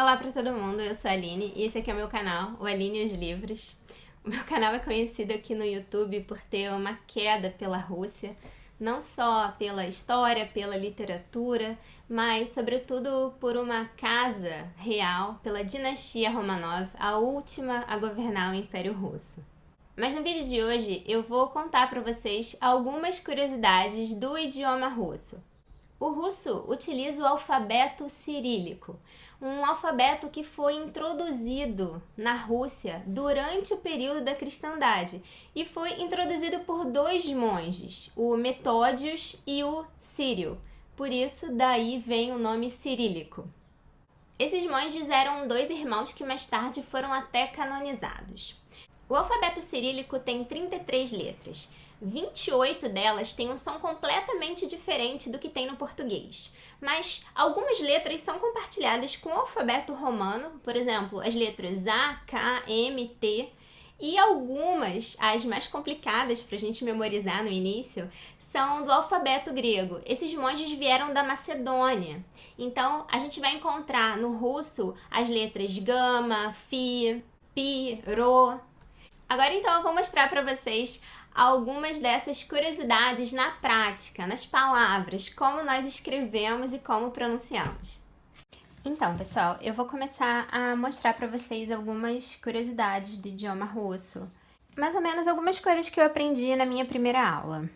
Olá para todo mundo, eu sou a Aline e esse aqui é o meu canal, o Aline e os Livros. O meu canal é conhecido aqui no YouTube por ter uma queda pela Rússia, não só pela história, pela literatura, mas sobretudo por uma casa real, pela dinastia Romanov, a última a governar o Império Russo. Mas no vídeo de hoje eu vou contar para vocês algumas curiosidades do idioma russo. O russo utiliza o alfabeto cirílico, um alfabeto que foi introduzido na Rússia durante o período da cristandade e foi introduzido por dois monges, o Metódios e o Sírio. Por isso, daí vem o nome cirílico. Esses monges eram dois irmãos que mais tarde foram até canonizados. O alfabeto cirílico tem 33 letras. 28 delas têm um som completamente diferente do que tem no português. Mas algumas letras são compartilhadas com o alfabeto romano, por exemplo, as letras A, K, M, T, e algumas, as mais complicadas para a gente memorizar no início, são do alfabeto grego. Esses monges vieram da Macedônia. Então, a gente vai encontrar no russo as letras gama, fi, pi, rho. Agora então eu vou mostrar para vocês algumas dessas curiosidades na prática, nas palavras, como nós escrevemos e como pronunciamos. Então, pessoal, eu vou começar a mostrar para vocês algumas curiosidades do idioma russo. Mais ou menos algumas coisas que eu aprendi na minha primeira aula.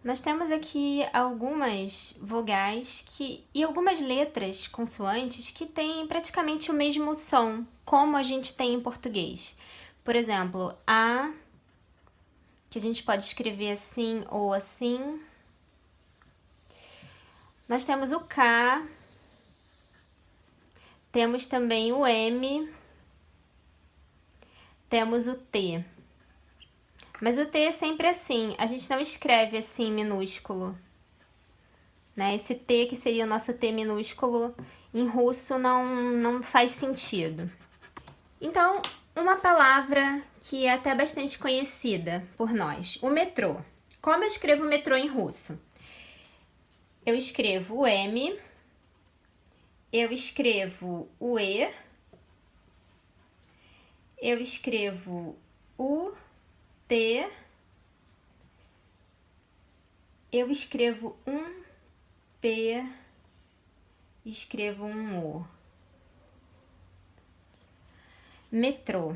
Nós temos aqui algumas vogais e algumas letras, consoantes, que têm praticamente o mesmo som, como a gente tem em português. Por exemplo, A, que a gente pode escrever assim ou assim. Nós temos o K, temos também o M, temos o T. Mas o T é sempre assim, a gente não escreve assim minúsculo, né? Esse T, que seria o nosso T minúsculo, em russo não faz sentido. Então, uma palavra que é até bastante conhecida por nós, o metrô. Como eu escrevo metrô em russo? Eu escrevo o M, eu escrevo o E, eu escrevo o T, eu escrevo um P, escrevo um O. Metrô.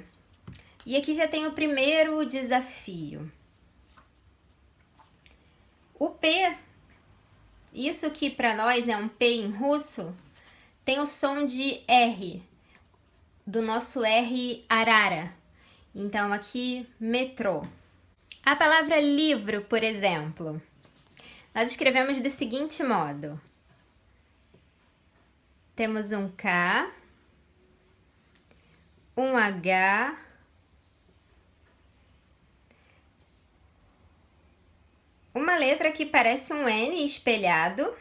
E aqui já tem o primeiro desafio. O P, isso que para nós é um P em russo, tem o som de R, do nosso R arara. Então aqui, metrô. A palavra livro, por exemplo, nós escrevemos do seguinte modo. Temos um K, um H, uma letra que parece um N espelhado,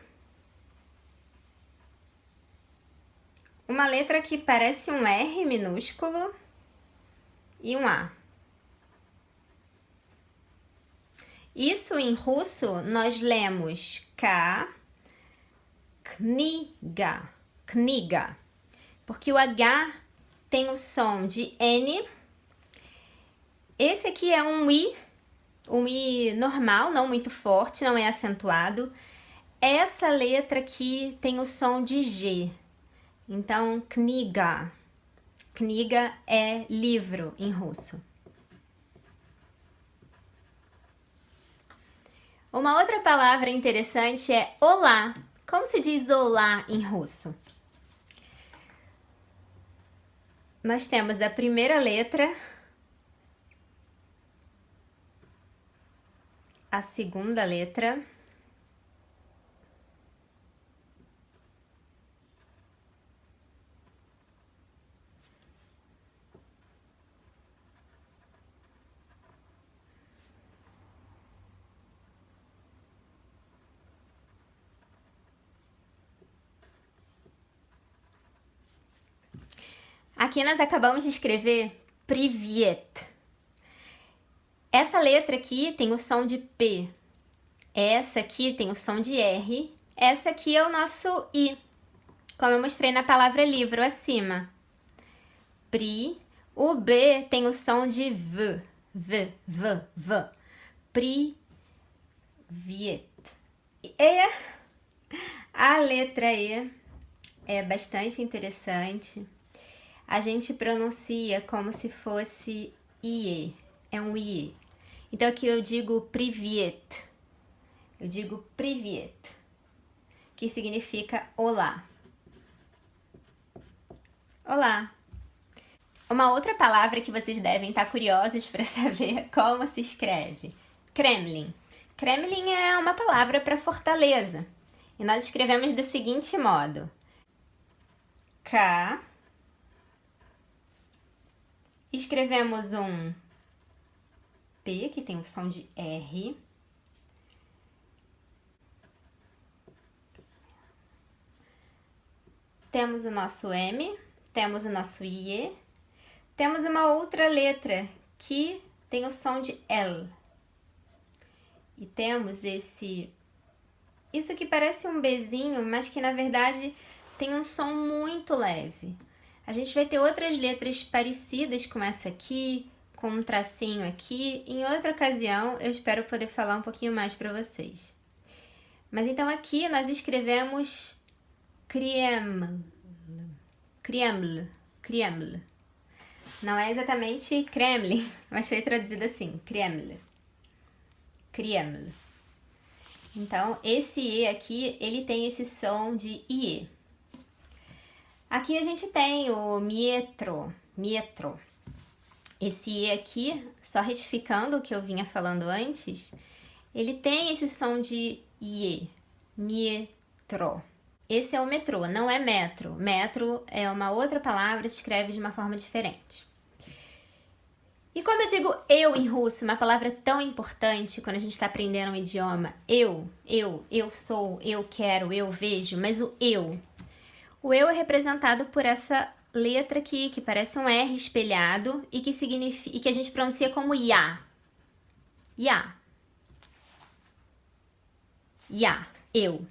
uma letra que parece um R minúsculo e um A. Isso em russo nós lemos K, kniga, kniga, porque o H tem o som de N. Esse aqui é um I normal, não muito forte, não é acentuado. Essa letra aqui tem o som de G. Então, kniga. Kniga é livro em russo. Uma outra palavra interessante é olá. Como se diz olá em russo? Nós temos a primeira letra, a segunda letra, aqui nós acabamos de escrever privyet. Essa letra aqui tem o som de P. Essa aqui tem o som de R. Essa aqui é o nosso I. como eu mostrei na palavra livro acima. Pri. O B tem o som de V. V, V, V. Priviet. E a letra E é bastante interessante. A gente pronuncia como se fosse IE. É um IE. Então aqui eu digo priviet. Eu digo priviet, que significa olá. Olá. Uma outra palavra que vocês devem estar curiosos para saber como se escreve. Kremlin. Kremlin é uma palavra para fortaleza. E nós escrevemos do seguinte modo. K. Escrevemos um P, que tem o som de R. Temos o nosso M, temos o nosso IE, temos uma outra letra que tem o som de L. E temos isso que parece um Bzinho, mas que na verdade tem um som muito leve. A gente vai ter outras letras parecidas com essa aqui, com um tracinho aqui. Em outra ocasião eu espero poder falar um pouquinho mais para vocês. Mas então aqui nós escrevemos Kreml. Kreml. Kreml. Não é exatamente Kremlin, mas foi traduzido assim, Kreml. Kreml. Então, esse E aqui, ele tem esse som de IE. Aqui a gente tem o mietro. Mietro. Esse E aqui, só retificando o que eu vinha falando antes, ele tem esse som de IE. Mietro. Esse é o metrô, não é metro. Metro é uma outra palavra, se escreve de uma forma diferente. E como eu digo eu em russo, uma palavra tão importante quando a gente está aprendendo um idioma. Eu sou, eu quero, eu vejo, mas o eu. O eu é representado por essa letra aqui, que parece um R espelhado e que significa, e que a gente pronuncia como ya. Ya. Ya, eu.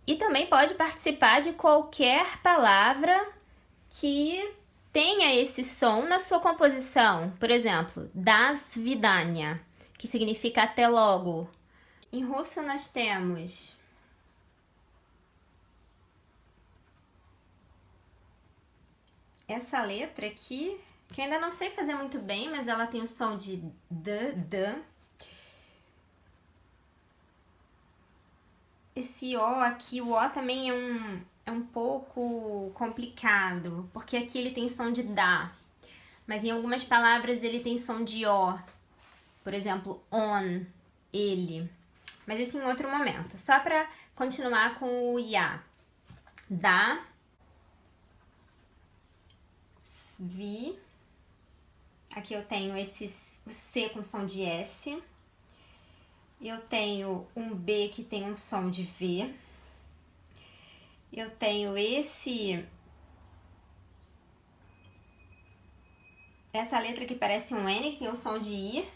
E também pode participar de qualquer palavra que tenha esse som na sua composição. Por exemplo, das vidania, que significa até logo. Em russo nós temos essa letra aqui, que eu ainda não sei fazer muito bem, mas ela tem o som de d. Esse O aqui, o O também é um pouco complicado, porque aqui ele tem som de dá, mas em algumas palavras ele tem som de O. Por exemplo, on, ele. Mas isso em outro momento. Só para continuar com o ya. Dá, svi. Aqui eu tenho esse C com som de S. Eu tenho um B que tem um som de V. Eu tenho essa letra que parece um N, que tem o som de I.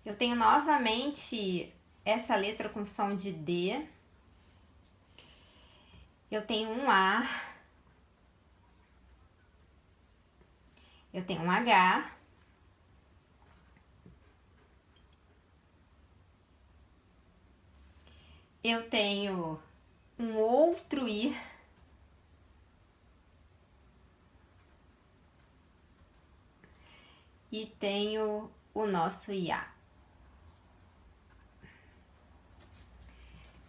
Eu tenho novamente essa letra com som de D. Eu tenho um A. Eu tenho um H. Eu tenho um outro I. E tenho o nosso IA.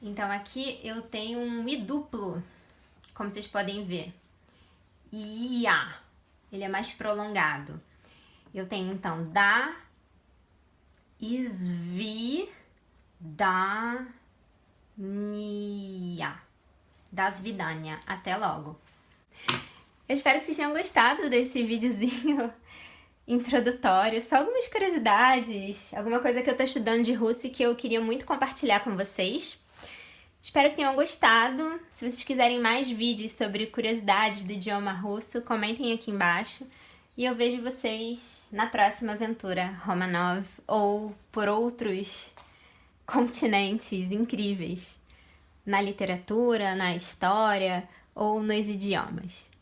Então, aqui eu tenho um I duplo, como vocês podem ver. IA. Ele é mais prolongado. Eu tenho, então, da, isvi, da, nia. Das vidania. Até logo. Eu espero que vocês tenham gostado desse videozinho introdutório. Só algumas curiosidades, alguma coisa que eu tô estudando de russo e que eu queria muito compartilhar com vocês. Espero que tenham gostado. Se vocês quiserem mais vídeos sobre curiosidades do idioma russo, comentem aqui embaixo. E eu vejo vocês na próxima aventura Romanov ou por outros continentes incríveis. Na literatura, na história ou nos idiomas.